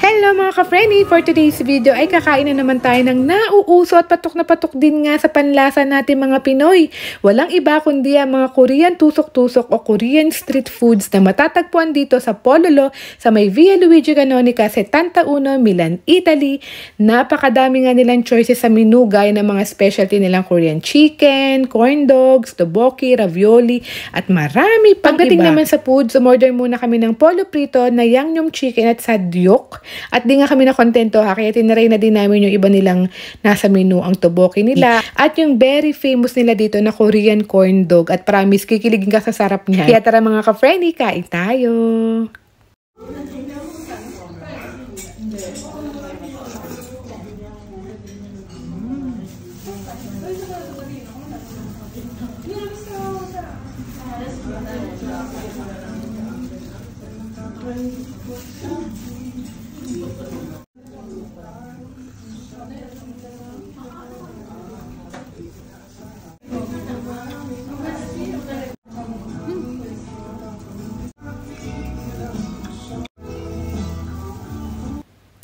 Hello mga ka-friendly! For today's video ay kakain na naman tayo ng nauuso at patok na patok din nga sa panlasa natin mga Pinoy. Walang iba kundi ang mga Korean tusok-tusok o Korean street foods na matatagpuan dito sa Pololo sa may Via Luigi Canonica, 71, Milan, Italy. Napakadami nga nilang choices sa menu gaya ng mga specialty nilang Korean chicken, corn dogs, tteokbokki, ravioli at marami pang iba. Pagdating naman sa foods, umorder muna kami ng polo prito na yangnyeom chicken at sadyok. At di nga kami nakontento kaya tinaray na din namin yung iba nilang nasa menu, ang tteokbokki nila at yung very famous nila dito na Korean corn dog, at promise kikiligin ka sa sarap niya. Kaya tara mga ka-friendly, kain tayo!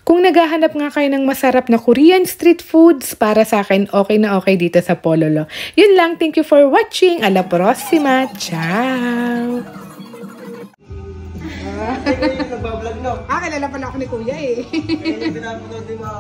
Kung naghahanap nga kayo ng masarap na Korean street foods, para sa akin, okay na okay dito sa Pololo. Yun lang, thank you for watching. A la próxima. Ciao! Nagbablog no? Kilala pala ako ni Kuya eh. Pinapanood din mga